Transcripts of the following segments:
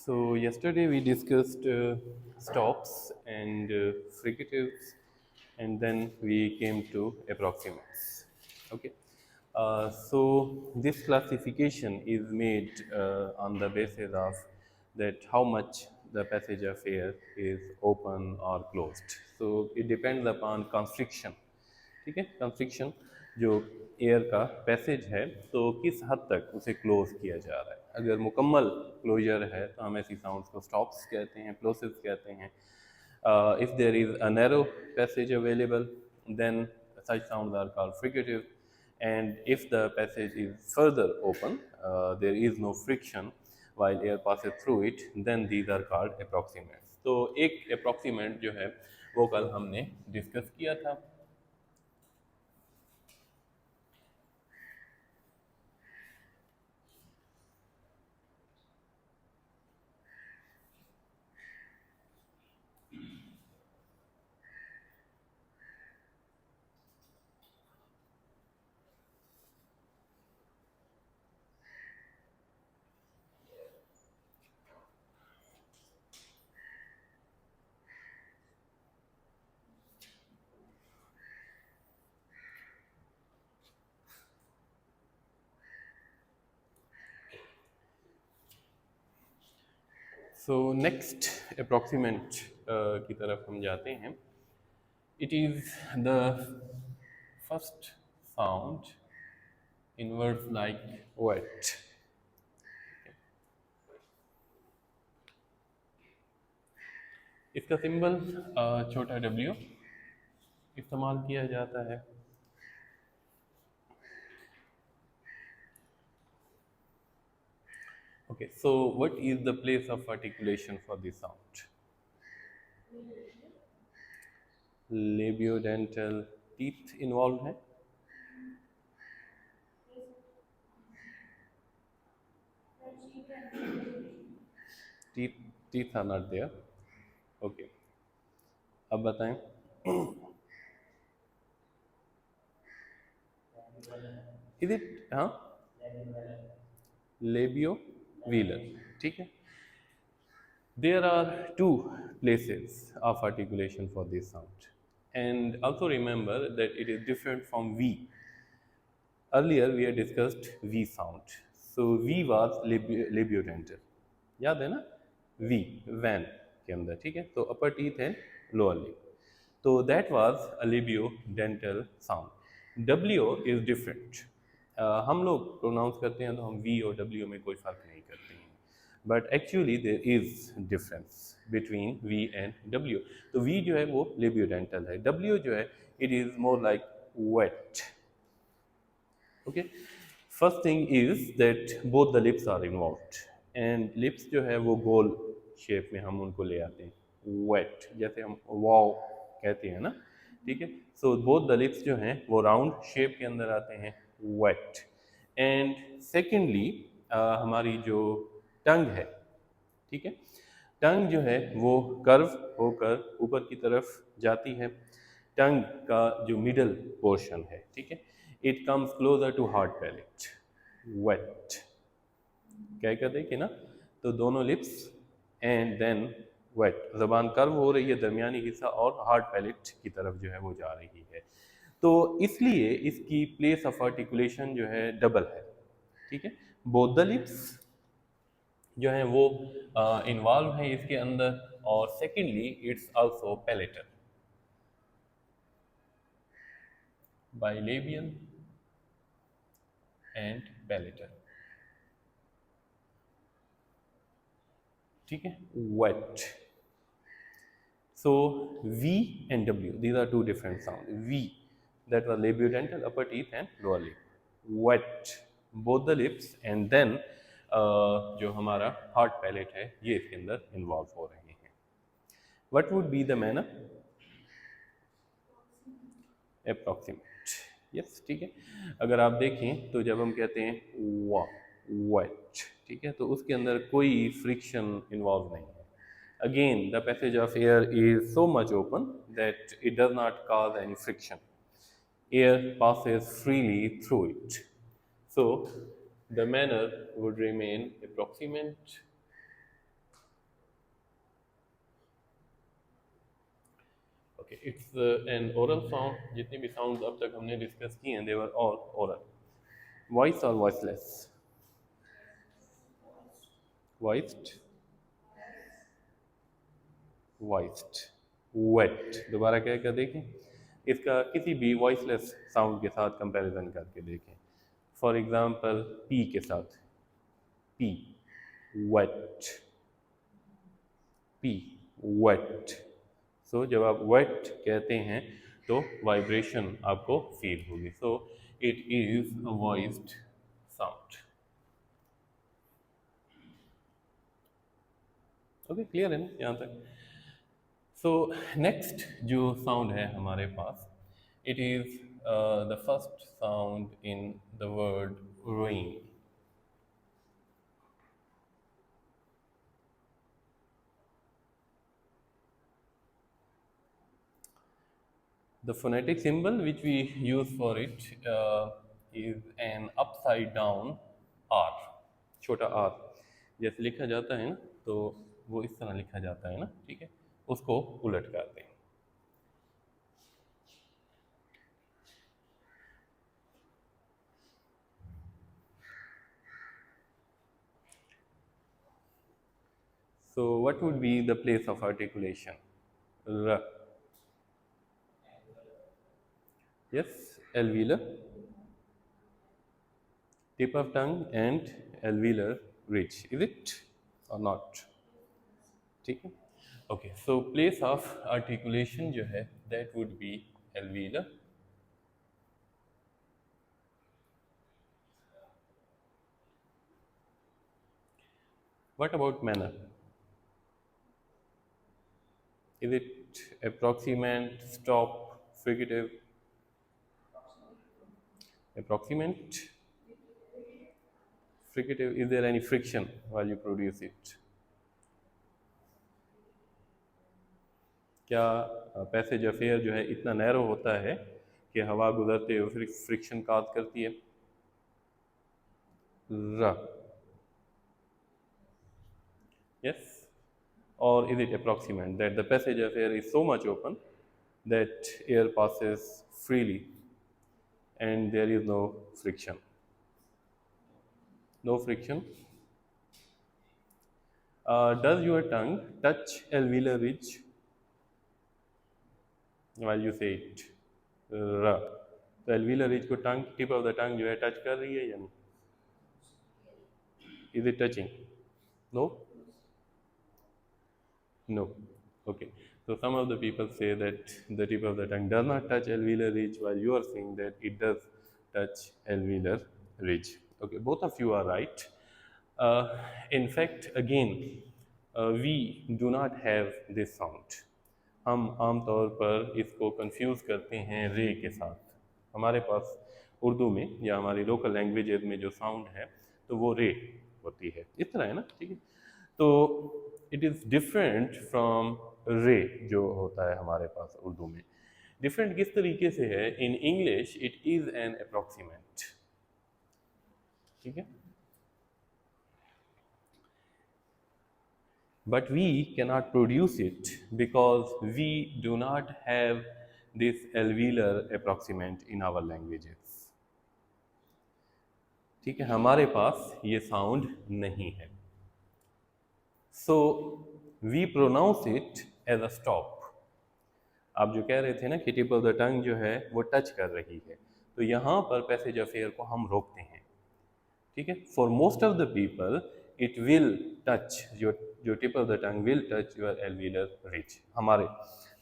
So yesterday we discussed stops and fricatives, and then we came to approximates. Okay. So this classification is made on the basis of that how much the passage of air is open or closed. So it depends upon constriction. ठीक है, constriction जो air का passage है तो किस हद तक उसे क्लोज किया जा रहा है। अगर मुकम्मल क्लोजर है तो हम ऐसी साउंड्स को स्टॉप्स कहते हैं, प्लोसिव्स कहते हैं। If there is a narrow passage available then such sounds are called fricative, and if the passage is further open, there is no friction while air passes through it, then these are called approximates. तो एक approximate जो है वो कल हमने discuss किया था। So next approximate की तरफ हम जाते हैं। It is the first sound in words like wet. इसका सिंबल छोटा w इस्तेमाल किया जाता है। Okay, so what is the place of articulation for this sound? Labiodental teeth involved है? Teeth are not there. Okay. अब बताएं। Is it हाँ? Labiovelar, ठीक है। There are two places of articulation for this sound, and also remember that it is different from V. Earlier we had discussed V sound, so V was labiodental, याद है ना? V van के अंदर, ठीक है। तो upper teeth है lower lip, तो that was a labiodental sound. W is different. हम लोग प्रोनाउंस करते हैं तो हम V और W में कोई फ़र्क नहीं करते हैं, but actually there is difference between V and W। तो V जो है वो लेबियोडेंटल है, W जो है it is more like wet. Okay, first thing is that both the lips are involved, and lips जो है वो गोल शेप में हम उनको ले आते हैं, वेट जैसे हम वाव कहते हैं ना, ठीक है। सो बोथ द लिप्स जो हैं वो राउंड शेप के अंदर आते हैं, वेट। एंड सेकेंडली हमारी जो टंग है, ठीक है, टंग जो है वो कर्व होकर ऊपर की तरफ जाती है। टंग का जो मिडल पोर्शन है, ठीक है, it comes closer to hard palate, wet. क्या कहते हैं कि ना, तो दोनों लिप्स एंड देन वेट, जबान कर्व हो रही है, दरमियानी हिस्सा और हार्ड पैलेट की तरफ जो है वो जा रही है। तो इसलिए इसकी प्लेस ऑफ आर्टिकुलेशन जो है डबल है, ठीक है। बोथ द लिप्स जो है वो इन्वॉल्व है इसके अंदर, और secondly it's also palatal, bilabial and palatal, ठीक है, wet. So V and W, these are two different sounds. V, that was labiodental, upper teeth and lower lip. Wet, both the lips, and then जो हमारा hard palate है ये इसके अंदर involve हो रहे हैं। What would be the manner? Approximate. Yes, ठीक है। अगर आप देखें तो जब हम कहते हैं वेट, ठीक है, तो उसके अंदर कोई फ्रिक्शन इन्वॉल्व नहीं है। Again, the passage of air is so much open that it does not cause any friction. Air passes freely through it. So, the manner would remain approximate. Okay, it's an oral sound. जितने भी sound अब तक हमने discuss किए हैं, they were all oral. Voice और voiceless? Voiced, voiced, wet. दोबारा क्या क्या देखें, इसका किसी भी वॉइसलेस साउंड के साथ कंपैरिजन करके देखें. फॉर एग्जांपल पी के साथ, पी, वेट, पी, वेट. सो जब आप वेट कहते हैं तो वाइब्रेशन आपको फील होगी. So it is a voiced sound. Okay, clear है ना यहाँ तक? सो नेक्स्ट जो साउंड है हमारे पास, it is the first sound in the word rain. The phonetic symbol which we use for it is an upside down R. छोटा R जैसे लिखा जाता है ना, तो वो इस तरह लिखा जाता है ना, ठीक है, उसको उलट कर दें. So what would be the place of articulation? R. Yes, alveolar, tip of tongue and alveolar ridge. Is it or not? ठीक है. Okay, so place of articulation जो है, that would be alveolar. What about manner? Is it approximate, stop, fricative? Approximate, fricative. Is there any friction while you produce it? क्या passage of air जो है इतना narrow होता है कि हवा गुजरते हुए फ्रिक्शन काज करती है? र. Yes. Or is it approximate, that the passage of air is so much open that air passes freely and there is no friction? No friction. Does your tongue touch alveolar ridge while you say it? R. तो alveolar ridge को tongue, tip of the tongue जो है touch कर रही है या नहीं? Is it touching? No. No. Okay. So some of the people say that the tip of the tongue does not touch alveolar ridge, while you are saying that it does touch alveolar ridge. Okay, both of you are right. In fact, again, we do not have this sound. हम आम तौर पर इसको confuse करते हैं रे के साथ. हमारे पास उर्दू में या हमारी लोकल लैंग्वेजेस में जो साउंड है तो वो रे होती है, इस तरह है ना, ठीक है. तो इट इज़ डिफरेंट फ्रॉम रे जो होता है हमारे पास उर्दू में. डिफरेंट किस तरीके से है? In English it is an approximate. ठीक है, but we cannot produce it because we do not have this alveolar approximant in our languages. ठीक है, हमारे पास ये साउंड नहीं है. So we pronounce it as a stop. आप जो कह रहे थे ना कि टिप ऑफ द टंग जो है वो टच कर रही है, तो यहाँ पर पैसेज ऑफ एयर को हम रोकते हैं. ठीक है, for most of the people it will touch, जो tip of the tongue will touch your alveolar ridge. हमारे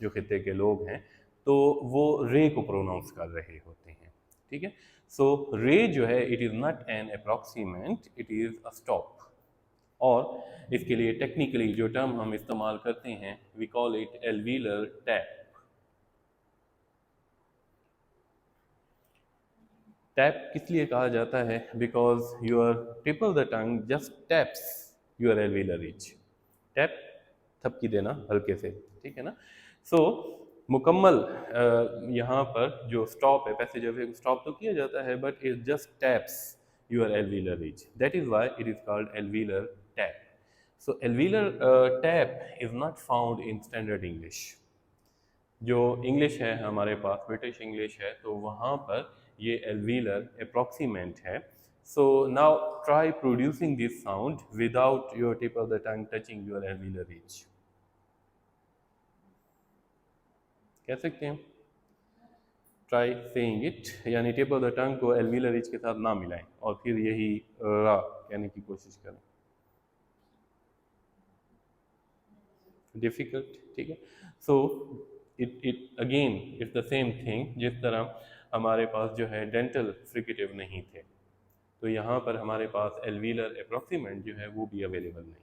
जो खिते के लोग हैं तो वो रे को प्रोनाउंस कर रहे होते हैं. ठीक है, सो रे जो है it is not an approximant, it is a stop. और इसके लिए टेक्निकली जो टर्म हम इस्तेमाल करते हैं, we call it alveolar tap. Tap किस लिए कहा जाता है? Because your tip of the tongue just taps your alveolar ridge. Tap, थपकी देना हल्के से, ठीक है ना. सो मुकम्मल यहाँ पर जो स्टॉप है, पैसेज ऑफ एयर स्टॉप तो किया जाता है, but it just taps your alveolar rich. That is why it is called alveolar tap. So alveolar tap is not found in standard English. जो इंग्लिश है हमारे पास, ब्रिटिश इंग्लिश है, तो वहाँ पर ये एल्वीलर अप्रॉक्सीमेंट है. So now try producing this sound without your tip of the tongue touching your alveolar ridge. कह सकते हैं ट्राई सेइंग इट, यानी टिप ऑफ द टंग को एल्वीलर रिज के साथ ना मिलाएं और फिर यही रा कहने की कोशिश करें. डिफ़िकल्ट, ठीक है. So it again it's the same thing. जिस तरह हमारे पास जो है डेंटल फ्रिकेटिव नहीं थे, तो यहाँ पर हमारे पास एल्वीलर अप्रॉक्सीमेंट जो है वो भी अवेलेबल नहीं है,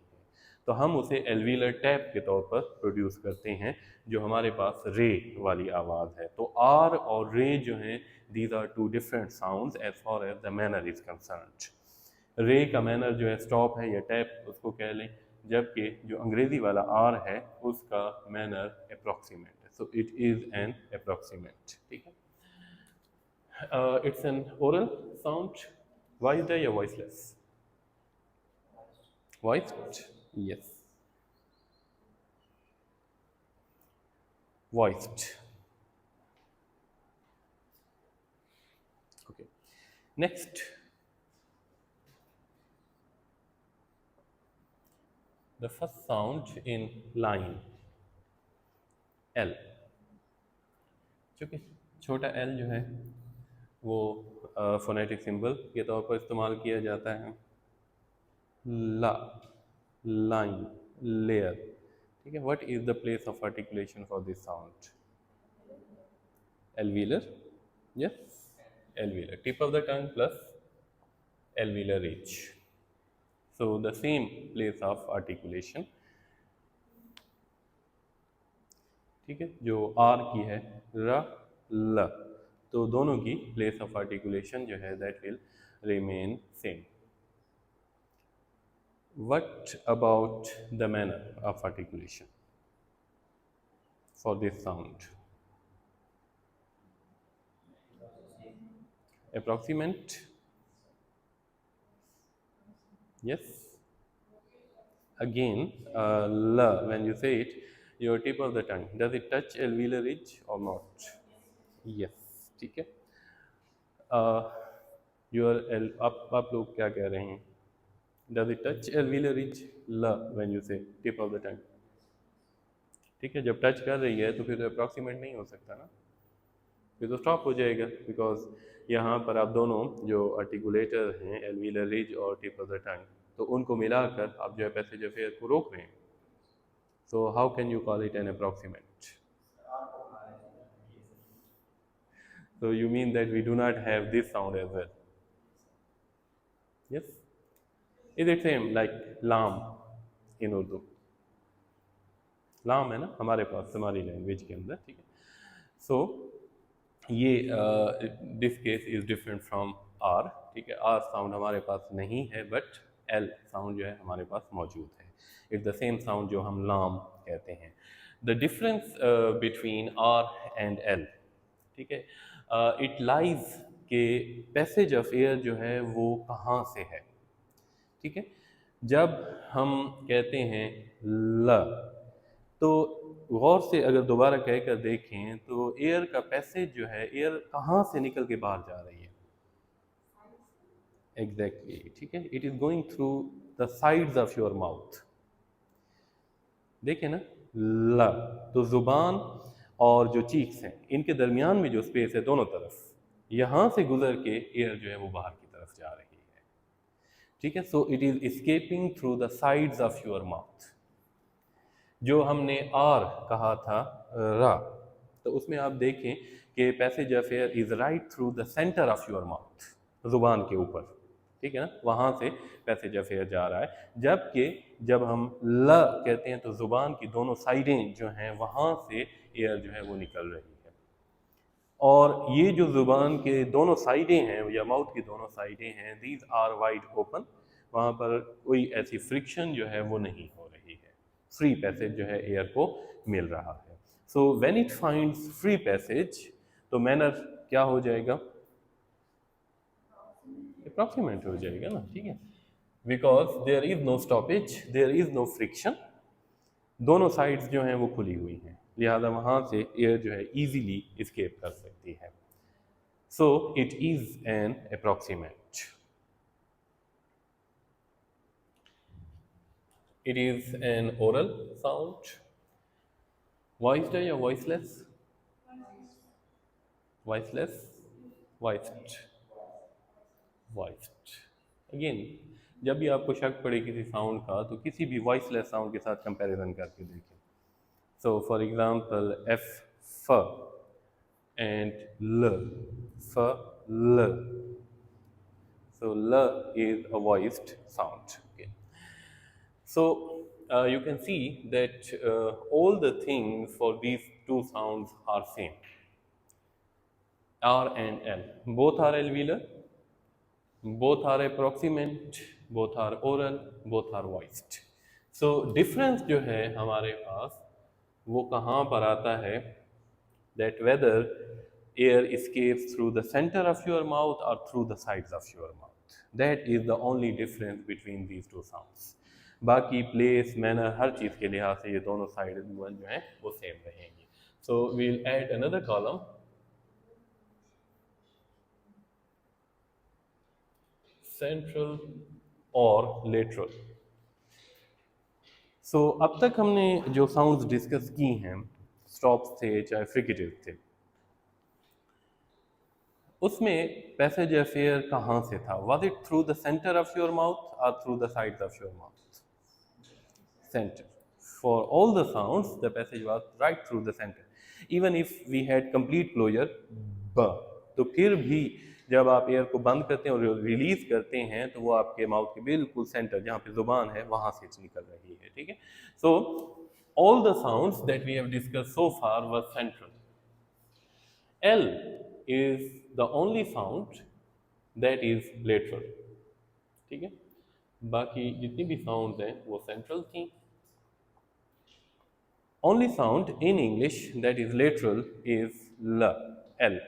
तो हम उसे एल्वीलर टैप के तौर पर प्रोड्यूस करते हैं, जो हमारे पास रे वाली आवाज़ है. तो आर और रे जो हैं, these are two different sounds as far as the manner is concerned. रे का मैनर जो है स्टॉप है या टैप उसको कह लें, जबकि जो अंग्रेज़ी वाला आर है उसका मैनर अप्रॉक्सीमेट है. So it is an approximate, ठीक है. It's an oral sound. Voiced है या voiceless? Voiced, yes, voiced. Okay, next. The first sound in line, L. चूँकि छोटा L जो है वो फोनेटिक सिंबल के तौर पर इस्तेमाल किया जाता है. ला, लाइन, लेयर, ठीक है. What is the place of articulation for this sound? Alveolar, yes, alveolar. Tip of the tongue plus alveolar ridge. So the same place of articulation, ठीक है. जो R की है र ल, तो दोनों की place of articulation जो है that will remain same. What about the manner of articulation for this sound? Approximate, yes. Again, l, when you say it, your tip of the tongue, does it touch alveolar ridge or not? Yes, ठीक है. आप लोग क्या कह रहे हैं? Does it touch alveolar ridge? ल, when you say tip of the tongue, ठीक है. जब टच कर रही है तो फिर अप्रॉक्सीमेट नहीं हो सकता ना, फिर तो स्टॉप हो जाएगा, बिकॉज यहाँ पर आप दोनों जो आर्टिकुलेटर हैं एल्वीलर रिज और टिप ऑफ द टंग, तो उनको मिलाकर आप जो है पैसेज ऑफ एयर को रोक रहे हैं. So how can you call it an approximate? So you mean that we do not have this sound as well? Yes. Is it same like lam in Urdu? लाम है ना हमारे पास हमारी language के अंदर, ठीक है. सो ये this case is different from R, ठीक है. आर साउंड हमारे पास नहीं है, बट एल साउंड जो है हमारे पास मौजूद है. इट्स द सेम साउंड जो हम लाम कहते हैं. The difference between R and L, ठीक है, इट लाइज के पैसेज ऑफ एयर जो है वो कहाँ से है, ठीक है. जब हम कहते हैं ल, तो गौर से अगर दोबारा कहकर देखें तो एयर का पैसेज जो है, एयर कहाँ से निकल के बाहर जा रही है? एग्जैक्टली, ठीक है. It is going through the sides of your mouth. देखें ना, ल, तो जुबान और जो चीक्स हैं इनके दरमियान में जो स्पेस है दोनों तरफ, यहाँ से गुजर के एयर जो है वो बाहर की तरफ जा रही है, ठीक है. So it is escaping through the sides of your mouth. जो हमने आर कहा था रा, तो उसमें आप देखें कि passage of air is right through the centre of your mouth, जुबान के ऊपर, ठीक है ना, वहाँ से पैसेज ऑफ एयर जा रहा है. जबकि जब हम ल कहते हैं तो जुबान की दोनों साइडें जो हैं वहाँ से एयर जो है वो निकल रही है. और ये जो जुबान के दोनों साइडें हैं या माउथ की दोनों साइडें हैं, दीज आर वाइड ओपन. वहाँ पर कोई ऐसी फ्रिक्शन जो है वो नहीं हो रही है, फ्री पैसेज जो है एयर को मिल रहा है. So when it finds free passage, तो मैनर क्या हो जाएगा? अप्रॉक्सीमेट हो जाएगा ना, ठीक है. Because there is no stoppage, there is no friction, दोनों साइड्स जो हैं वो खुली हुई हैं. लिहाजा वहाँ से एयर जो है ईजीली इस्केप कर सकती है. So it is an approximate. It is an oral sound. Voiced या voiceless? Voiceless? Voiced. Voiced. Again, जब भी आपको शक पड़े किसी साउंड का तो किसी भी वॉइसलेस साउंड के साथ कंपैरिजन करके देखें. So for example, F, F and L. F, L. So L is a voiced sound. Okay. So you can see that all the things for these two sounds are same. R and L. Both are alveolar, both are approximant, both are oral, both are voiced. So difference जो है हमारे पास वो कहाँ पर आता है, that whether air escapes through the center of your mouth or through the sides of your mouth. That is the only difference between these two sounds. बाकी place manner हर चीज़ के लिहाज से ये दोनों साइड जो हैं वो सेम रहेंगी. So we'll add another column. Central और lateral. So अब तक हमने जो साउंड्स डिस्कस की हैं, स्टॉप्स थे चाहे फ्रिकेटिव थे, उसमें पैसेज ऑफ एयर कहाँ से था? Was it through the centre of your mouth और through the sides of your mouth? Center. For all the sounds, the passage was right through the center. Even if we had complete closure, ब, तो फिर भी जब आप air को बंद करते हैं और रिलीज करते हैं तो वो आपके माउथ के बिल्कुल सेंटर जहाँ पे जुबान है वहाँ से निकल रही है. ठीक है. सो all the sounds that we have discussed so far were central. L is the only sound that is lateral. ठीक है. बाकी जितनी भी साउंड्स हैं वो सेंट्रल थी. Only sound in English that is lateral is L. L.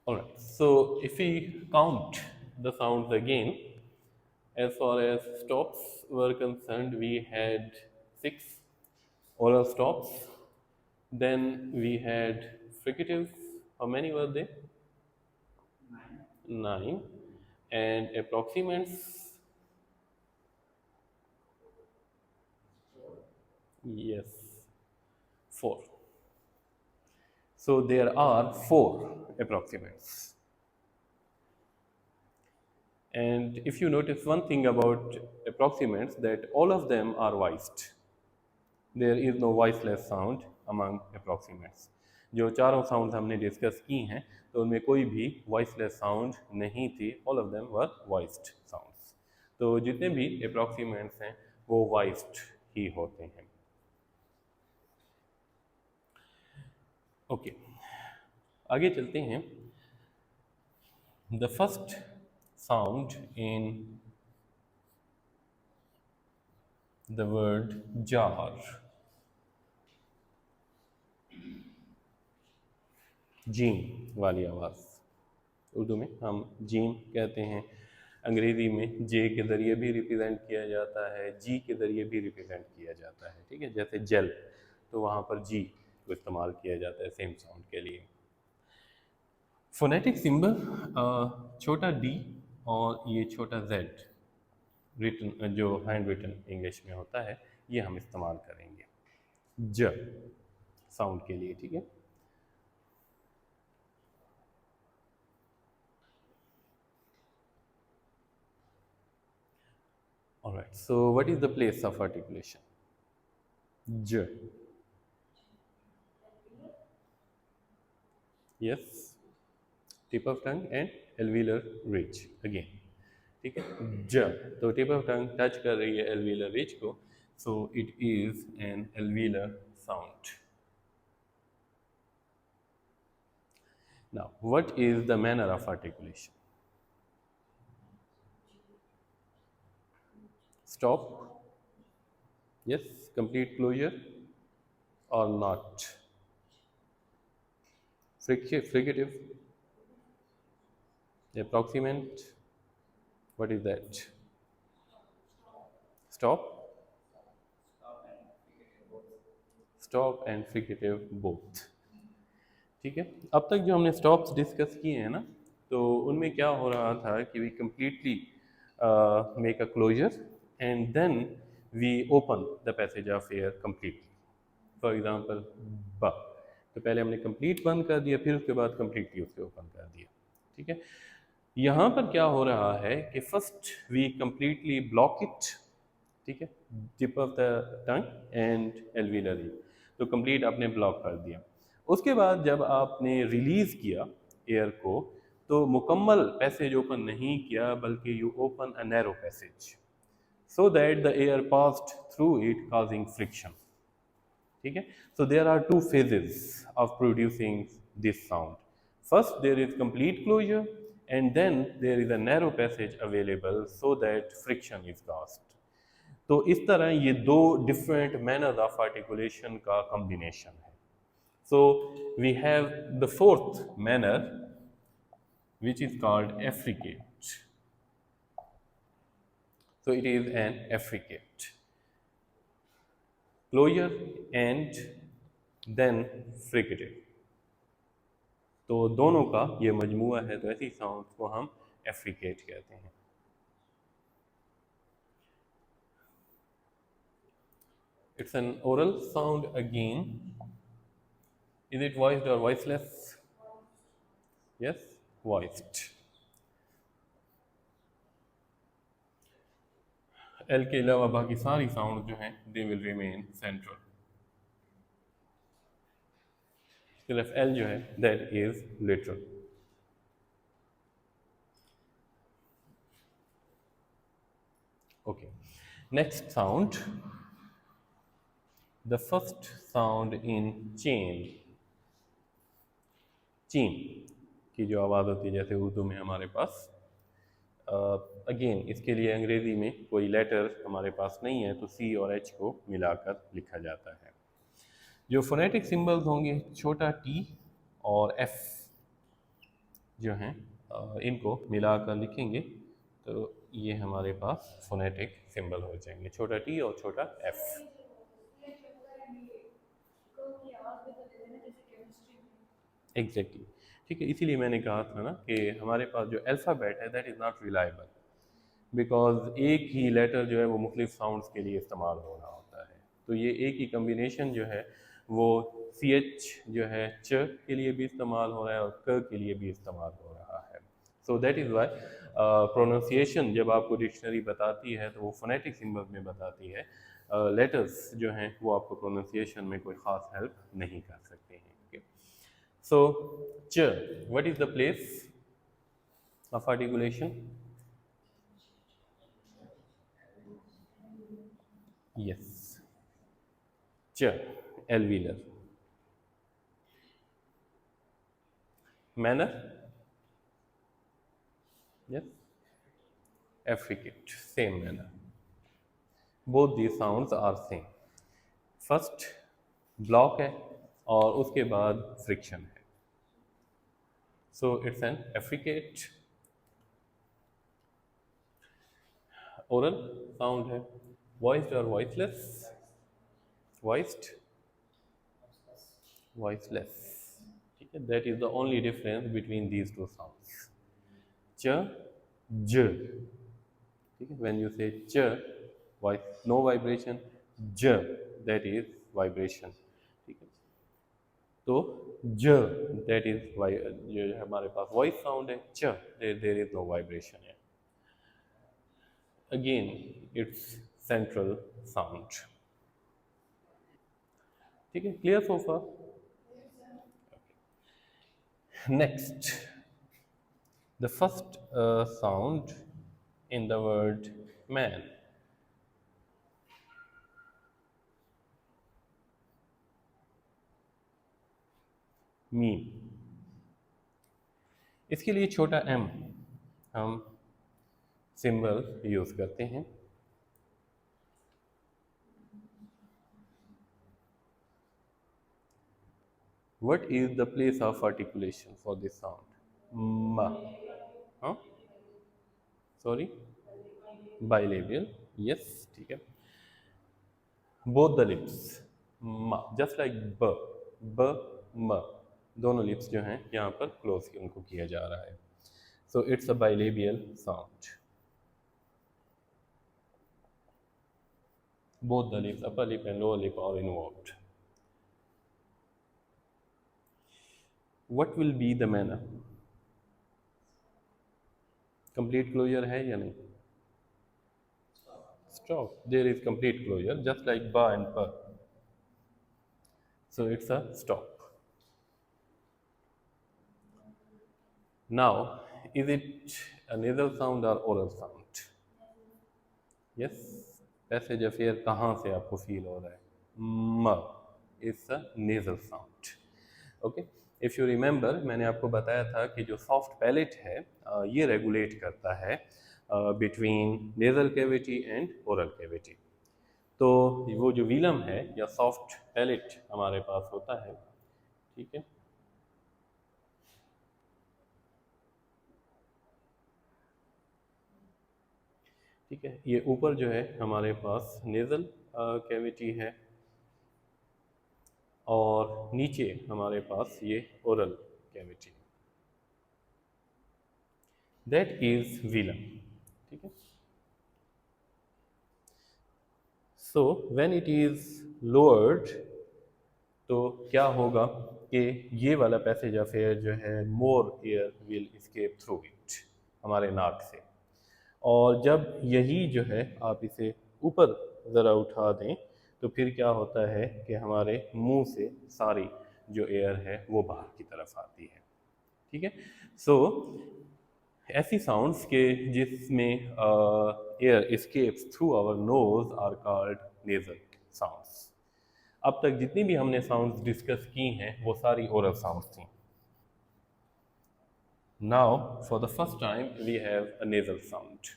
Alright, so if we count the sounds again, as far as stops were concerned, we had 6 oral stops. Then we had fricatives. How many were they? 9. And approximants. Yes, 4. So there are 4 approximants. And if you notice one thing about approximants, that all of them are voiced. There is no voiceless sound among approximants. जो चारों sound हमने discuss की हैं तो उनमें कोई भी voiceless sound नहीं थी. All of them were voiced sounds. तो जितने भी अप्रॉक्सीमेंट्स हैं वो वॉइस्ड ही होते हैं. ओके, आगे चलते हैं. The first sound in the word jar. Gym वाली आवाज़. उर्दू में हम जीम कहते हैं. अंग्रेज़ी में जे के ज़रिए भी रिप्रेजेंट किया जाता है, जी के ज़रिए भी रिप्रेजेंट किया जाता है. ठीक है. जैसे जेल तो वहाँ पर जी को इस्तेमाल किया जाता है सेम साउंड के लिए. फोनेटिक सिंबल छोटा डी और ये छोटा जेड रिटन जो हैंड रिटन इंग्लिश में होता है ये हम इस्तेमाल करेंगे ज साउंड के लिए. ठीक है. Alright, so what is the place of articulation? J. Yes, tip of tongue and alveolar ridge again. ठीक है. j तो tip of tongue टच कर रही है alveolar ridge को, so it is an alveolar sound. Now what is the manner of articulation? Stop, yes, complete closure or not? Fricative, approximant, What is that? Stop, stop and fricative both. ठीक है, अब तक जो हमने stops discuss किए हैं ना, तो उनमें क्या हो रहा था कि we completely make a closure and then we open the passage of air completely. For example ब, तो पहले हमने कंप्लीट बंद कर दिया, फिर उसके बाद कंप्लीटली उसे ओपन कर दिया. ठीक है, यहाँ पर क्या हो रहा है कि first we completely block it. ठीक है, tip of the tongue and alveolar, तो कंप्लीट आपने ब्लॉक कर दिया. उसके बाद जब आपने रिलीज किया एयर को, तो मुकम्मल पैसेज ओपन नहीं किया, बल्कि you open a narrow passage so that the air passed through it causing friction. ठीक है, so there are two phases of producing this sound. First there is complete closure and then there is a narrow passage available so that friction is caused. तो इस तरह ये दो different manners of articulation का combination है. So we have the fourth manner which is called affricate. So it is an affricate. Closure and then fricative. तो दोनों का ये मजमुआ है, तो ऐसी साउंड को हम एफ्रिकेट कहते हैं. It's an oral sound again. Is it voiced और वॉइसलेस? Yes, voiced. एल के अलावा बाकी सारी साउंड जो हैं दे विल रिमेन सेंट्रल. सिर्फ एल जो है that is literal. Okay, next sound, the first sound in chain. चीन की जो आवाज़ होती है, जैसे उर्दू में हमारे पास, अगेन इसके लिए अंग्रेज़ी में कोई लेटर हमारे पास नहीं है, तो सी और एच को मिलाकर लिखा जाता है. जो फोनेटिक सिंबल्स होंगे, छोटा टी और एफ जो हैं, इनको मिलाकर लिखेंगे तो ये हमारे पास फोनेटिक सिंबल हो जाएंगे, छोटा टी और छोटा एफ. एग्जैक्टली. ठीक है, इसीलिए मैंने कहा था ना कि हमारे पास जो अल्फ़ाबेट है that is not reliable, because एक ही लेटर जो है वो मुख्तलिफ साउंड्स के लिए इस्तेमाल हो रहा होता है. तो ये एक ही कम्बिनेशन जो है वो सी एच जो है च के लिए भी इस्तेमाल हो रहा है और क के लिए भी इस्तेमाल हो रहा है. So that is why pronunciation जब आपको डिक्शनरी बताती है तो वो फोनेटिक सिंबल्स में बताती है. लेटर्स जो हैं वो आपको प्रोनाउंसिएशन में कोई ख़ास हेल्प नहीं कर सकते हैं. okay? So ch, what is the place of articulation? Yes, ch, alveolar. Manner? Yes, affricate, same manner. Both these sounds are same. First block है और उसके बाद friction है. So it's an affricate. Oral sound है, voiced or voiceless? Voiced, voiceless. ठीक है, that is the only difference between these two sounds. च, j. ठीक है, when you say च, voice no vibration, j that is vibration. ठीक है, तो j that is जो हमारे पास वॉइस साउंड है, च there is no vibration है. Again it's central sound. ठीक है, clear so far? Next, the first sound in the word man. Meme. इसके लिए छोटा m हम सिंबल यूज करते हैं. What is the place of articulation for this sound? Ma. Huh? Sorry, bilabial, yes, ठीक है. Both the lips, ma, just like b, b, m, दोनों lips जो हैं यहाँ पर क्लोज उनको किया जा रहा है. So it's a bilabial sound. Both the lips, upper lip and lower lip, are involved. What will be the manner? Complete closure है या नहीं? Stop. There is complete closure, just like ba and pa. So it's a stop. Now, is it a nasal sound or oral sound? Yes. Passage of air कहाँ से आपको feel हो रहा है? म. It's a nasal sound. Okay. If you remember, मैंने आपको बताया था कि जो soft palate है ये regulate करता है between nasal cavity and oral cavity. तो वो जो विलम है या soft palate हमारे पास होता है, ठीक है. ठीक है, ये ऊपर जो है हमारे पास नेजल कैविटी है और नीचे हमारे पास ये oral cavity, that is Vilam. ठीक है. So when it is lowered तो क्या होगा कि ये वाला पैसेज ऑफ एयर जो है मोर air will escape through it, हमारे नाक से. और जब यही जो है आप इसे ऊपर ज़रा उठा दें तो फिर क्या होता है कि हमारे मुंह से सारी जो एयर है वो बाहर की तरफ आती है. ठीक है. सो ऐसी साउंड्स के जिसमें air escapes through our nose are called nasal sounds. अब तक जितनी भी हमने साउंड्स डिस्कस की हैं वो सारी ओरल साउंड्स थी. Now, for the first time, we have a nasal sound.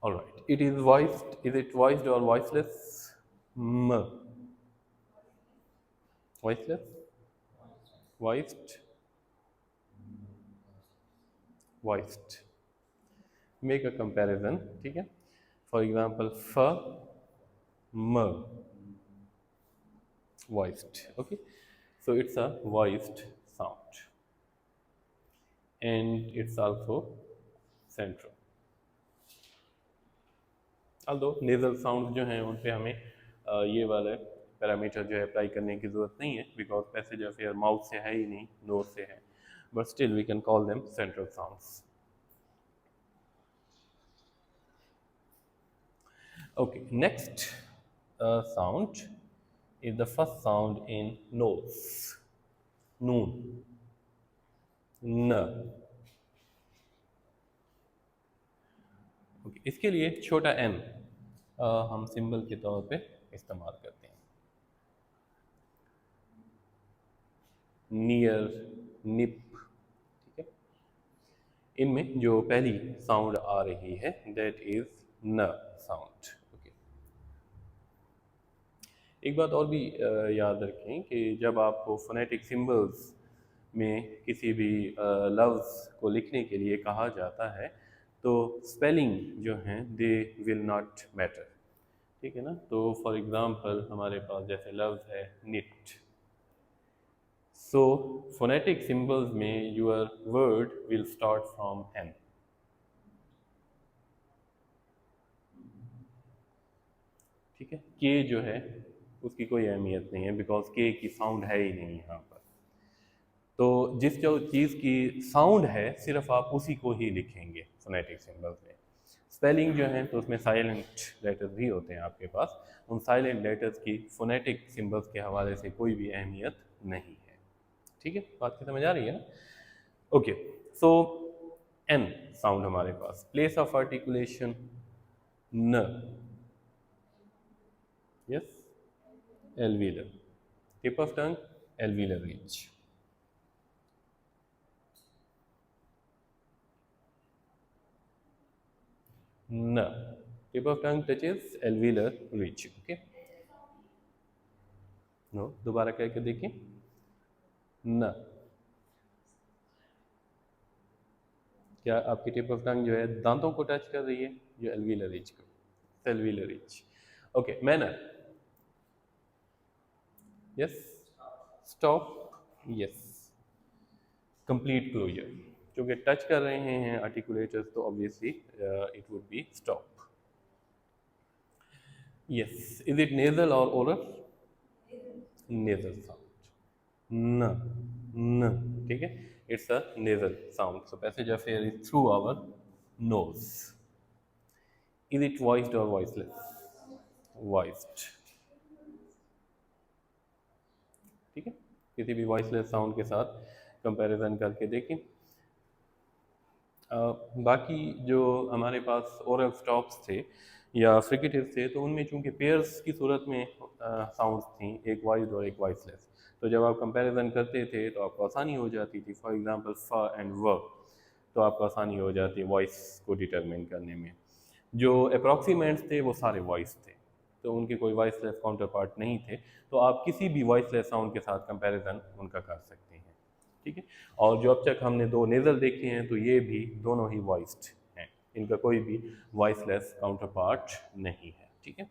All right. It is voiced. Is it voiced or voiceless? M. Voiceless? Voiced? Voiced. Make a comparison. ठीक है. For example, f, m. Voiced. Okay. So it's a voiced sound. And it's also central. although nasal sounds जो हैं उन पे हमें ये वाले parameter जो है अप्लाई करने की ज़रूरत नहीं है because passage of air mouth से है ही नहीं, नोज से है, but still we can call them central sounds. Okay, next sound is the first sound in nose. Noon. न. Okay, इसके लिए छोटा n हम सिंबल के तौर पे इस्तेमाल करते हैं. नियर, निप. ठीक है. इनमें जो पहली साउंड आ रही है दैट इज न साउंड. एक बात और भी याद रखें कि जब आपको फोनेटिक सिंबल्स में किसी भी लफ्ज़ को लिखने के लिए कहा जाता है तो स्पेलिंग जो हैं दे विल नॉट मैटर. ठीक है ना. तो फॉर एग्ज़ाम्पल हमारे पास जैसे लफ्ज़ है निट. सो फोनेटिक सिंबल्स में your word will start from N. ठीक है. के जो है उसकी कोई अहमियत नहीं है बिकॉज के की साउंड है ही नहीं यहाँ पर. तो जिस जो चीज़ की साउंड है सिर्फ आप उसी को ही लिखेंगे फोनेटिक सिंबल्स में. स्पेलिंग जो है तो उसमें साइलेंट लेटर्स भी होते हैं आपके पास. उन साइलेंट लेटर्स की फोनेटिक सिंबल्स के हवाले से कोई भी अहमियत नहीं है. ठीक है. बात की समझ आ रही है ना. ओके. सो एन साउंड हमारे पास. प्लेस ऑफ आर्टिकुलेशन न. Yes. Alveolar. Tip of tongue alveolar reach. न. Tip of tongue touches alveolar ridge. Okay. No. दोबारा कह के देखिए. न. क्या आपकी टिप ऑफ टंग जो है दांतों को टच कर रही है, जो एल्विलर रिज को, alveolar ridge. Okay, manner, yes, stop, yes, complete closure, क्योंकि टच कर रहे हैं आर्टिकुलेटर्स तो obviously it would be stop. Yes, is it nasal और ओरल? नेजल साउंड, न, ठीक है, it's a nasal sound, so passage of air is through our nose. Is it voiced और वॉइसलेस? वॉइस्ड, ठीक है, किसी भी वॉइसलेस साउंड के साथ कंपैरिजन करके देखें। बाकी जो हमारे पास ओरल स्टॉप्स थे या फ्रिकेटिव थे, तो उनमें चूंकि पेयर्स की सूरत में साउंड्स थी, एक वॉइस्ड और एक वॉइसलेस, तो जब आप कंपैरिजन करते थे तो आपको आसानी हो जाती थी। फॉर एग्जांपल फ एंड व, तो आपको आसानी हो जाती है वॉइस को डिटरमिन करने में। जो अप्रॉक्सीमेंट्स थे वो सारे वॉइस थे, तो उनके कोई वॉइसलेस काउंटर पार्ट नहीं थे, तो आप किसी भी वॉइसलेस साउंड के साथ कंपैरिजन उनका कर सकते हैं, ठीक है। और जो अब तक हमने दो नेजल देखे हैं, तो ये भी दोनों ही वॉइस्ड हैं, इनका कोई भी वॉइसलेस काउंटर पार्ट नहीं है, ठीक है।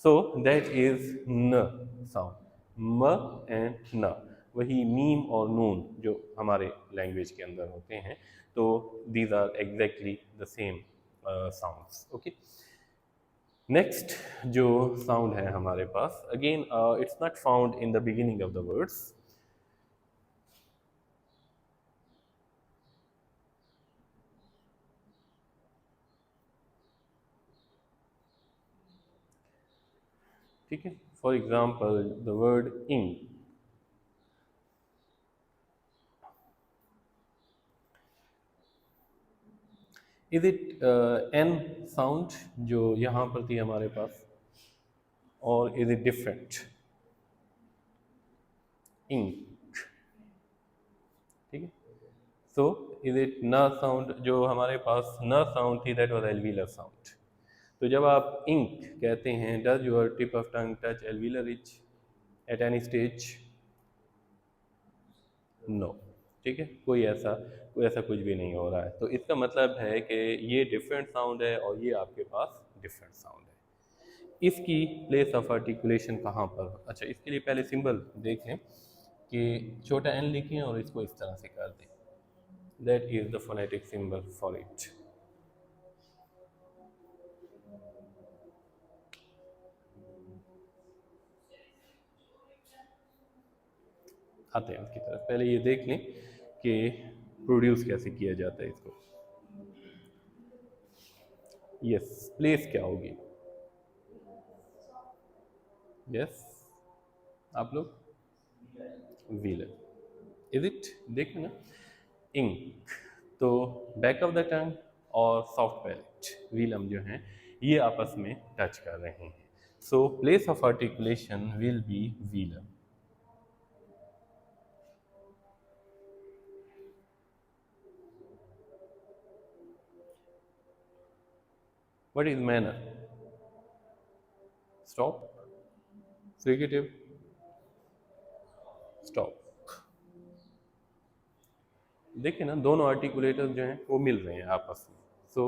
सो दैट इज न साउंड, म एंड न, वही मीम और नून जो हमारे लैंग्वेज के अंदर होते हैं, तो these are exactly the same sounds, okay. Next जो साउंड है हमारे पास, again it's not found in the beginning of the words, ठीक है। For example the word ink, is it an sound जो यहाँ पर थी हमारे पास, और इज इट डिफरेंट? इंक, ठीक है। सो इज इट न साउंड जो हमारे पास न साउंड थी, दैट वाज एल्विलर साउंड। तो जब आप इंक कहते हैं, does your tip of tongue touch alveolar ridge at any stage? No, ठीक है, कोई ऐसा कुछ भी नहीं हो रहा है। तो इसका मतलब है कि ये डिफरेंट साउंड है और ये आपके पास डिफरेंट साउंड है। इसकी प्लेस ऑफ आर्टिकुलेशन कहाँ पर? अच्छा, इसके लिए पहले सिंबल देखें कि छोटा एन लिखें और इसको इस तरह से कर दें, that is the phonetic symbol for it. आते हैं उसकी तरफ, पहले ये देख लें कि प्रोड्यूस कैसे किया जाता है इसको। यस, प्लेस क्या होगी? यस, आप लोग? Wheeler, is it? देखो ना, इंक, तो बैक ऑफ द टंग और सॉफ्ट पैलेट व्हीलम जो हैं, ये आपस में टच कर रहे हैं, so place of articulation will be velum. What is manner? Stop, fricative, stop. देखिए ना, दोनों आर्टिकुलेटर्स जो हैं वो मिल रहे हैं आपस में, सो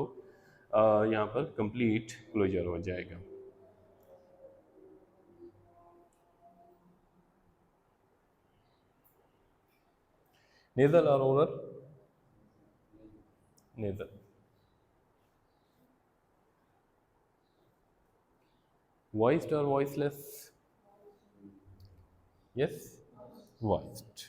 यहाँ पर कंप्लीट क्लोजर हो जाएगा। नेजल और ओरल? नेजल। वॉइस्ड और voiceless? Yes, voiced.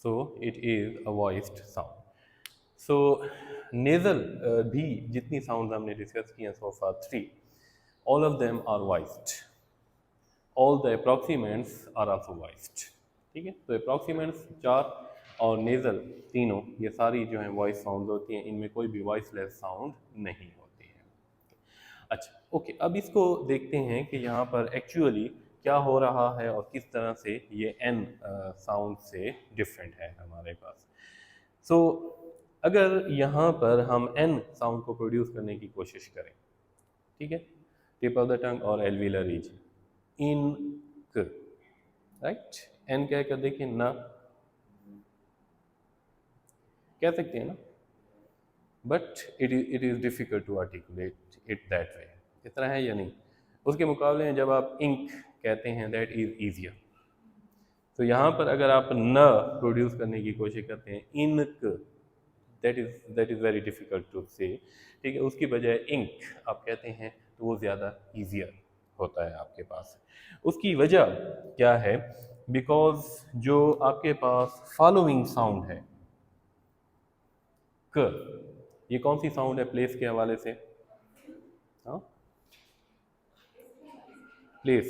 So it is a voiced sound. So nasal भी जितनी sounds हमने discuss की हैं so far 3, all of them are voiced. All the approximants are also voiced. ठीक है, तो approximants 4 और nasal तीनों, ये सारी जो हैं voice sounds होती हैं, इनमें कोई भी voiceless sound नहीं होती है। अच्छा, ओके, अब इसको देखते हैं कि यहाँ पर एक्चुअली क्या हो रहा है और किस तरह से ये एन साउंड से डिफरेंट है हमारे पास। सो अगर यहाँ पर हम एन साउंड को प्रोड्यूस करने की कोशिश करें, ठीक है, टिप ऑफ द टंग और एल्विलर रीजन, इन क, राइट। एन कह कर देखिए ना, कह सकते हैं ना, but it is difficult to articulate it that way. इस तरह है या नहीं? उसके मुकाबले में जब आप इंक कहते हैं दैट इज़ ईजियर। तो यहाँ पर अगर आप न प्रोड्यूस करने की कोशिश करते हैं, ink, that is very difficult to say, ठीक है। उसकी बजाय इंक आप कहते हैं तो वो ज़्यादा ईजियर होता है आपके पास। उसकी वजह क्या है? बिकॉज जो आपके पास फॉलोइंग साउंड है क, ये कौन सी साउंड है प्लेस के हवाले से? हाँ, प्लेस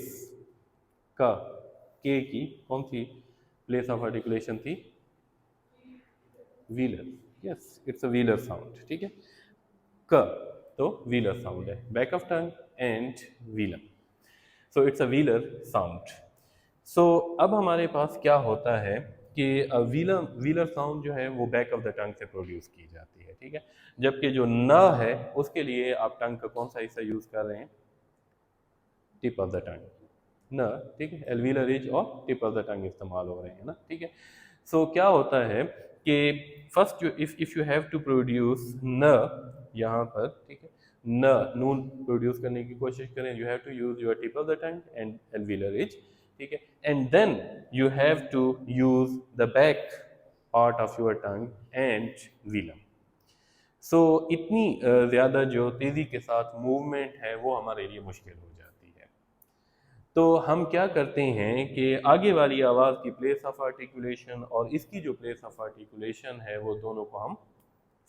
का, के की कौन सी प्लेस ऑफ आर्टिकुलेशन थी? Velar. Yes, it's a velar sound, ठीक है। क तो व्हीलर साउंड है, back of tongue and velar, so it's a velar sound. So अब हमारे पास क्या होता है कि व्हीलर व्हीलर साउंड जो है वो बैक ऑफ द टंग से प्रोड्यूस की जाती है, ठीक है। जबकि जो न है उसके लिए आप टंग का कौन सा हिस्सा यूज कर रहे हैं? टिप ऑफ द टंग न, ठीक है। एल्विलर रिज और टिप ऑफ द टंग इस्तेमाल हो रहे हैं ना, ठीक है। सो क्या होता है कि फर्स्ट जो if you have to produce न यहाँ पर, ठीक है, न नून प्रोड्यूस करने की कोशिश करें, you have to use your tip of the tongue and alveolar ridge, ठीक है, and then you have to use the back part of your tongue and velar. So इतनी ज़्यादा जो तेज़ी के साथ मूवमेंट है वो हमारे लिए मुश्किल हो जाती है। तो हम क्या करते हैं कि आगे वाली आवाज़ की प्लेस ऑफ आर्टिकुलेशन और इसकी जो प्लेस ऑफ आर्टिकुलेशन है वो दोनों को हम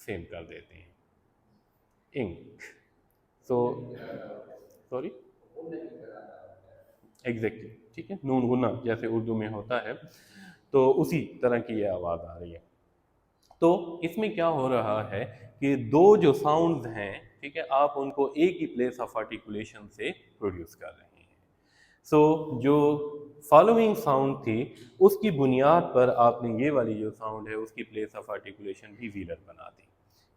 सेम कर देते हैं, इंक। सो सॉरी, एग्जैक्टली, ठीक है, नून गुना जैसे उर्दू में होता है, तो उसी तरह की ये आवाज़ आ रही है। तो इसमें क्या हो रहा है कि दो जो साउंड्स हैं, ठीक है, आप उनको एक ही प्लेस ऑफ आर्टिकुलेशन से प्रोड्यूस कर रहे हैं। सो जो फॉलोइंग साउंड थी उसकी बुनियाद पर आपने ये वाली जो साउंड है उसकी प्लेस ऑफ आर्टिकुलेशन भी व्हीलर बना दी,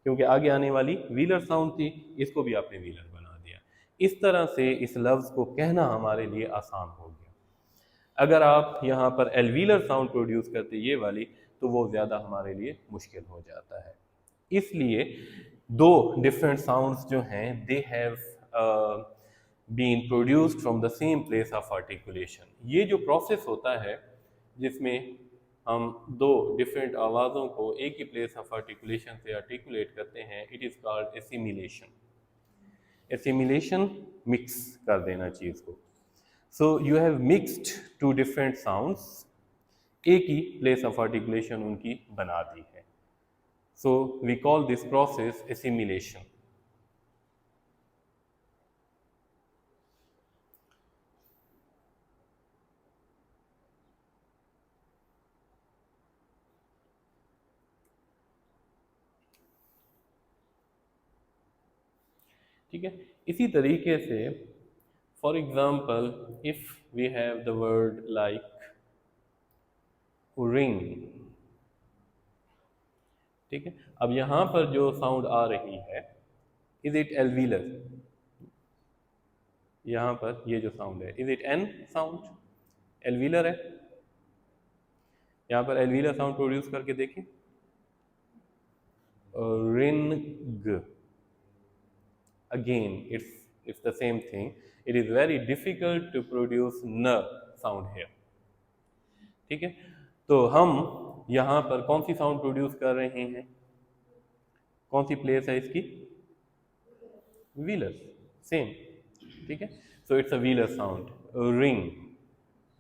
क्योंकि आगे आने वाली व्हीलर साउंड थी, इसको भी आपने व्हीलर बना दिया। इस तरह से इस लफ्ज़ को कहना हमारे लिए आसान हो गया। अगर आप यहाँ पर एल्वीलर साउंड प्रोड्यूस करते ये वाली, तो वो ज़्यादा हमारे लिए मुश्किल हो जाता है। इसलिए दो डिफरेंट साउंड्स जो हैं they have been produced from the same place of articulation. ये जो प्रोसेस होता है जिसमें हम दो डिफरेंट आवाज़ों को एक ही प्लेस ऑफ आर्टिकुलेशन से आर्टिकुलेट करते हैं, it is called assimilation. Assimilation, mix कर देना चीज़ को। So you have mixed two different sounds, एक ही प्लेस ऑफ आर्टिकुलेशन उनकी बना दी है। So we call this process assimilation. ठीक है, इसी तरीके से for example if we have the word like ring, ठीक है, अब यहाँ पर जो साउंड आ रही है, इज इट एल्वीलर? यहाँ पर ये जो साउंड है, इज इट एन साउंड? एल्वीलर है। यहाँ पर एल्वीलर साउंड प्रोड्यूस करके देखिए, ring, again it's the same thing, it is very difficult to produce n sound here, ठीक है। तो हम यहाँ पर कौन सी साउंड प्रोड्यूस कर रहे हैं? कौन सी प्लेस है इसकी? व्हीलर, सेम, ठीक है। सो it's a velar sound, ring,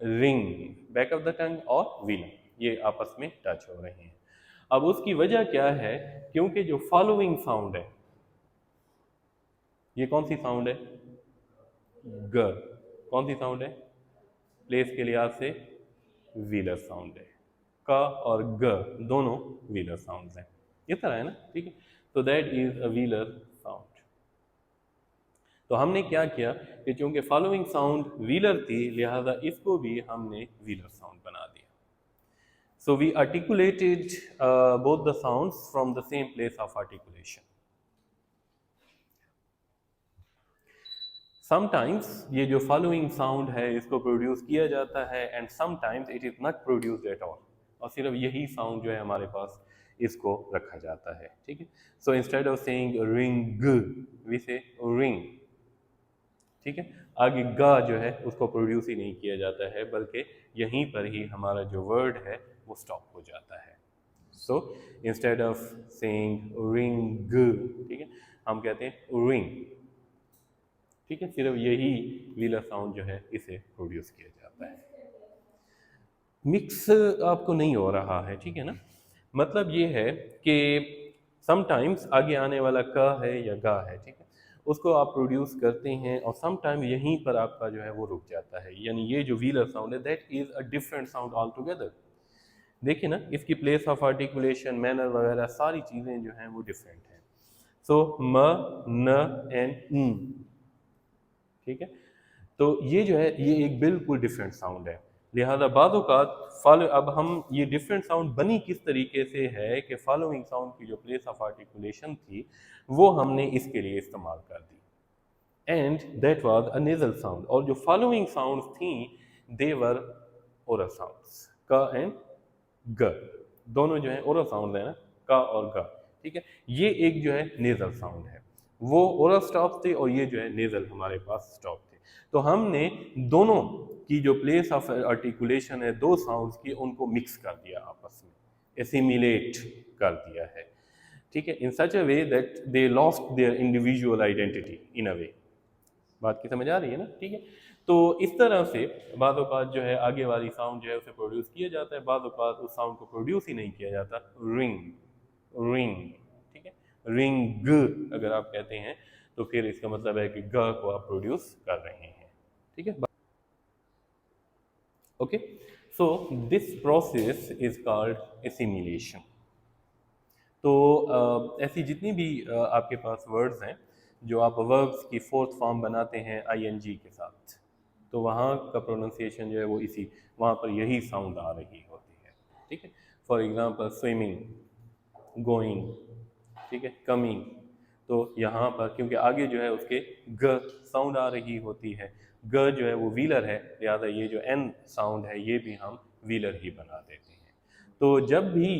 ring, back of the टंग और व्हीलर ये आपस में टच हो रहे हैं। अब उसकी वजह क्या है? क्योंकि जो फॉलोइंग साउंड है, ये कौन सी साउंड है? ग। कौन सी साउंड है? प्लेस के लिहाज से व्हीलर साउंड है। क और ग दोनों व्हीलर साउंड्स हैं। इस तरह है ना, ठीक है। तो that is a velar sound. तो हमने क्या किया कि चूंकि फॉलोइंग साउंड व्हीलर थी, लिहाजा इसको भी हमने व्हीलर साउंड बना दिया। So we articulated both the sounds from the same place of articulation. Sometimes ये जो फॉलोइंग साउंड है इसको प्रोड्यूस किया जाता है and sometimes it is not produced at all, और सिर्फ यही साउंड जो है हमारे पास इसको रखा जाता है, ठीक है। So instead of saying ring we say ring, ठीक है। आगे गा जो है उसको प्रोड्यूस ही नहीं किया जाता है, बल्कि यहीं पर ही हमारा जो वर्ड है वो स्टॉप हो जाता है। So instead of saying ring, ठीक है, हम कहते हैं रिंग, ठीक है। सिर्फ यही वीलर साउंड जो है इसे प्रोड्यूस किया जाता है। मिक्स आपको नहीं हो रहा है, ठीक है ना। मतलब ये है कि समटाइम्स आगे आने वाला क है या गा है, ठीक है, उसको आप प्रोड्यूस करते हैं और समटाइम यहीं पर आपका जो है वो रुक जाता है, यानी ये जो व्हीलर साउंड है that is a different sound all together. देखिए ना, इसकी प्लेस ऑफ आर्टिकुलेशन, मैनर वगैरह सारी चीज़ें जो हैं वो डिफरेंट हैं। सो म, न एंड ठीक है। तो ये जो है ये एक बिल्कुल डिफरेंट साउंड है। लिहाजा बाद औक़ात फॉलो, अब हम ये डिफरेंट साउंड बनी किस तरीके से है कि फॉलोइंग साउंड की जो प्लेस ऑफ आर्टिकुलेशन थी वो हमने इसके लिए इस्तेमाल कर दी, and that was a nasal sound. और जो फॉलोइंग साउंड्स थी दे वर ओरल साउंड्स, क एंड ग, दोनों जो है ओरल साउंड है ना, का और ग, ठीक है। ये एक जो है नेजल साउंड है, वो ओरल स्टॉप थे और ये जो है नेजल हमारे पास स्टॉप थे। तो हमने दोनों की जो प्लेस ऑफ आर्टिकुलेशन है दो साउंड्स की, उनको मिक्स कर दिया आपस में, एसिमिलेट कर दिया है, ठीक है, in such a way that they lost their individual identity in a way. बात की समझ आ रही है ना, ठीक है। तो इस तरह से बाद औक़ात जो है आगे वाली साउंड जो है उसे प्रोड्यूस किया जाता है, बाद औक़ात उस साउंड को प्रोड्यूस ही नहीं किया जाता। रिंग, रिंग, ठीक है। रिंग अगर आप कहते हैं तो फिर इसका मतलब है कि ग को आप प्रोड्यूस कर रहे हैं, ठीक है। Okay, so this process is called assimilation. तो ऐसी जितनी भी आपके पास वर्ड्स हैं जो आप वर्ब्स की फोर्थ फॉर्म बनाते हैं आईएनजी के साथ, तो वहाँ का प्रोनाउंसिएशन जो है वो इसी, वहाँ पर यही साउंड आ रही होती है, ठीक है। फॉर एग्जांपल स्विमिंग, गोइंग, ठीक है, कमिंग, तो यहाँ पर क्योंकि आगे जो है उसके ग साउंड आ रही होती है, ग जो है वो व्हीलर है, लिहाजा ये जो एन साउंड है ये भी हम व्हीलर ही बना देते हैं। तो जब भी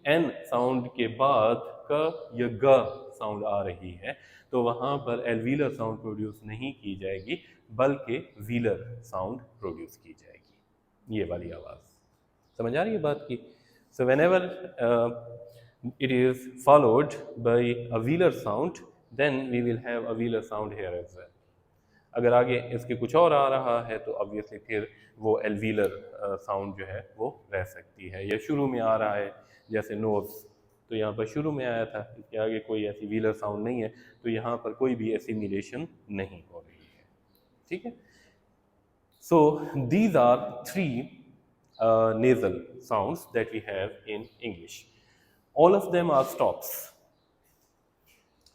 एन साउंड के बाद क या ग साउंड आ रही है तो वहाँ पर एलवीलर साउंड प्रोड्यूस नहीं की जाएगी, बल्कि व्हीलर साउंड प्रोड्यूस की जाएगी, ये वाली आवाज़। समझ आ रही है बात की? सो whenever it is followed by a wheeler sound, then we will have a wheeler sound here as well. अगर आगे इसके कुछ और आ रहा है तो ऑब्वियसली फिर वो एलवीलर साउंड जो है वो रह सकती है, या शुरू में आ रहा है जैसे नोज, तो यहाँ पर शुरू में आया था, इसके आगे कोई ऐसी व्हीलर साउंड नहीं है तो यहाँ पर कोई भी एसिमिलेशन नहीं हो रही है, ठीक है। So these are three nasal sounds that we have in English. All of them are stops.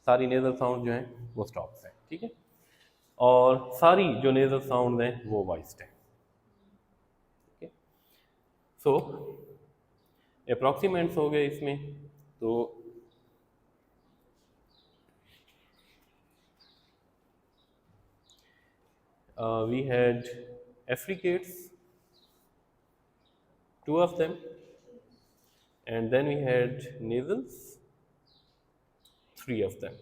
सारी nasal sound जो हैं वो stops हैं, ठीक है, और सारी जो nasal sound हैं वो voiced हैं, ठीक है। सो approximants हो गए इसमें, तो we had affricates, two of them, and then we had nasals, three of them.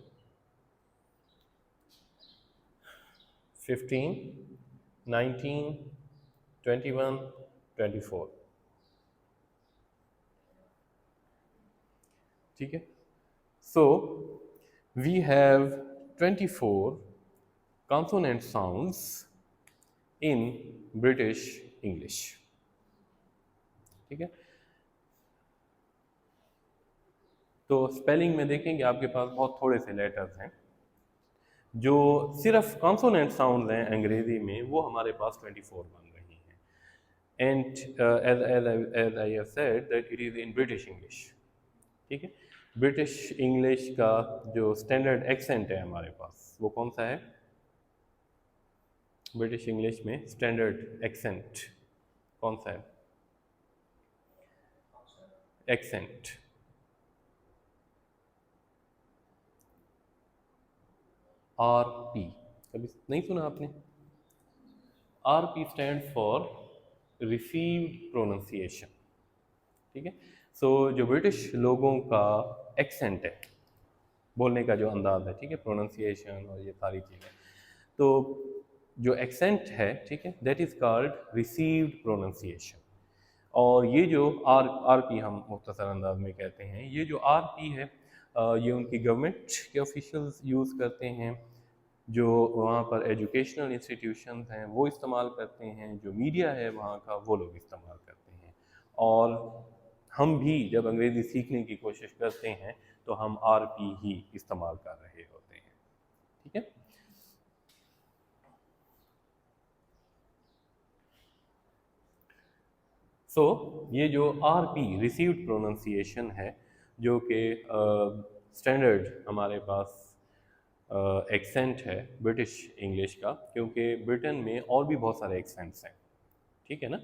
15, 19, 21, 24, ठीक है। So we have 24 consonant sounds in British English, ठीक है। तो स्पेलिंग में देखेंगे आपके पास बहुत थोड़े से लेटर्स हैं, जो सिर्फ कॉन्सोनेंट साउंड हैं अंग्रेजी में वो हमारे पास 24 बन रही हैं, and as I have said that it is in British English, ठीक है। ब्रिटिश इंग्लिश का जो स्टैंडर्ड एक्सेंट है हमारे पास वो कौन सा है? ब्रिटिश इंग्लिश में स्टैंडर्ड एक्सेंट कौन सा है? एक्सेंट, आर पी, कभी नहीं सुना आपने? RP stand for received pronunciation, ठीक है। सो जो ब्रिटिश लोगों का एक्सेंट है, बोलने का जो अंदाज है, ठीक है, प्रोनाउंसिएशन और ये सारी चीज़ें, तो जो एक्सेंट है, ठीक है, that is called received pronunciation. और ये जो आर पी हम मुख्तसर अंदाज में कहते हैं, ये जो आर पी है ये उनकी गवर्नमेंट के ऑफिशियल्स यूज़ करते हैं, जो वहाँ पर एजुकेशनल इंस्टीट्यूशंस हैं वो इस्तेमाल करते हैं, जो मीडिया है वहाँ का वो लोग इस्तेमाल करते हैं। और हम भी जब अंग्रेज़ी सीखने की कोशिश करते हैं तो हम आर पी ही इस्तेमाल कर रहे होते हैं, ठीक है। सो ये जो आर पी रिसीव्ड प्रोनाउंसिएशन है, जो कि स्टैंडर्ड हमारे पास एक्सेंट है ब्रिटिश इंग्लिश का, क्योंकि ब्रिटेन में और भी बहुत सारे एक्सेंट्स हैं, ठीक है ना।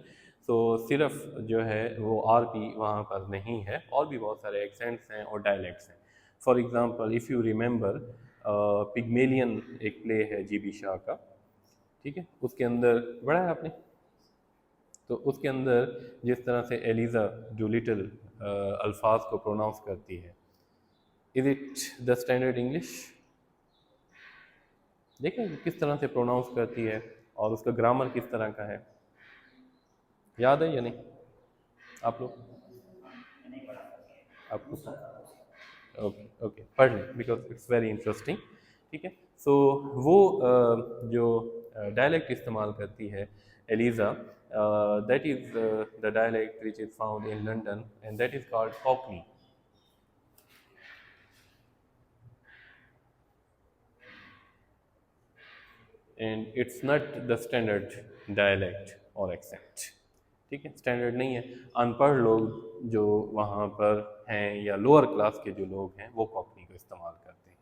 तो सिर्फ जो है वो आर पी वहाँ पर नहीं है, और भी बहुत सारे एक्सेंट्स हैं और डायलेक्ट्स हैं। For example if you remember, Pygmalion एक प्ले है GB शाह का, ठीक है, उसके अंदर पढ़ा है आपने? तो उसके अंदर जिस तरह से एलिज़ा डूलिटल अल्फाज को प्रोनाउंस करती है, is it the standard English? देखें किस तरह से प्रोनाउंस करती है और उसका ग्रामर किस तरह का है, याद है या नहीं आप लोग? आपको ओके ओके, पढ़ लें बिकॉज इट्स वेरी इंटरेस्टिंग, ठीक है। सो वो जो डायलेक्ट इस्तेमाल करती है Eliza, that is the dialect which is found in London and that is called Cockney. And it's not the standard dialect और एक्सेंट, ठीक है, स्टैंडर्ड नहीं है। अनपढ़ लोग जो वहाँ पर हैं या लोअर क्लास के जो लोग हैं वो कॉकनी को इस्तेमाल करते हैं।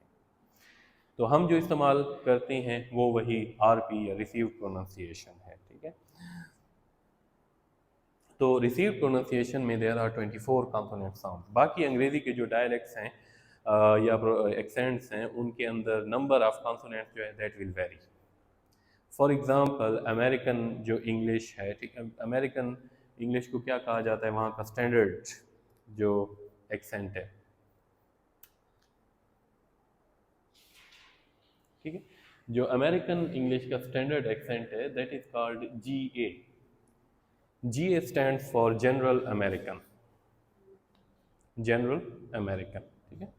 तो हम जो इस्तेमाल करते हैं वो वही आर पी या रिसीव प्रोनाउंसिएशन है, ठीक है। तो रिसीव प्रोनाउंसिएशन में देयर आर 24 कॉन्सोनेंट साउंड। बाकी अंग्रेज़ी के जो डायलेक्ट्स हैं या एक्सेंट्स हैं, उनके अंदर नंबर ऑफ कॉन्सोनेंट्स जो है that will very. For example American जो इंग्लिश है, ठीक है, अमेरिकन इंग्लिश को क्या कहा जाता है, वहाँ का स्टैंडर्ड जो एक्सेंट है, ठीक है, जो अमेरिकन इंग्लिश का स्टैंडर्ड एक्सेंट है that is called GA। GA stands for general American, general American, ठीक है,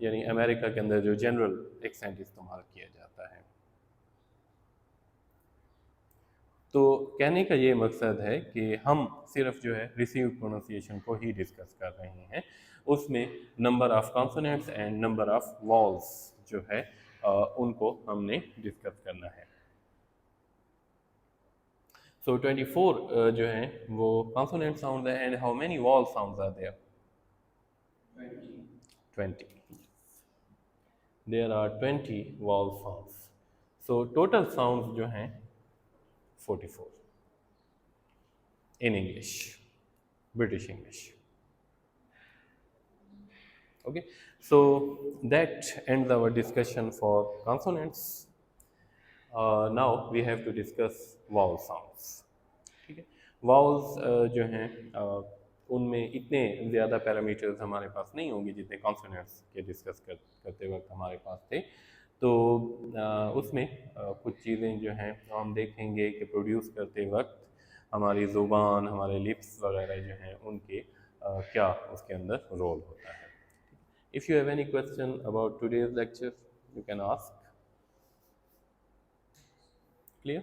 यानी अमेरिका के अंदर जो जनरल एक्सेंट इस्तेमाल किया जाता है। तो कहने का ये मकसद है कि हम सिर्फ जो है रिसीव प्रोनाउंसिएशन को ही डिस्कस कर रहे हैं, उसमें number of consonants and number of walls जो है उनको हमने डिस्कस करना है। सो 24 जो हैं वो कॉन्सोनेंट साउंड है, and how many vowel sounds are there? 20। There are 20 vowel sounds. So total sounds जो हैं 44 in English, British English. Okay, so that ends our discussion for consonants. Now we have to discuss vowel sounds. ठीक है, vowels जो हैं उनमें इतने ज़्यादा parameters हमारे पास नहीं होंगे जितने कॉन्सोनेंट्स के डिस्कस करते वक्त हमारे पास थे। तो उसमें कुछ चीज़ें जो हैं हम देखेंगे कि प्रोड्यूस करते वक्त हमारी ज़ुबान, हमारे लिप्स वगैरह जो हैं उनके क्या उसके अंदर रोल होता है। If you have any question about today's lecture you can ask. Clear?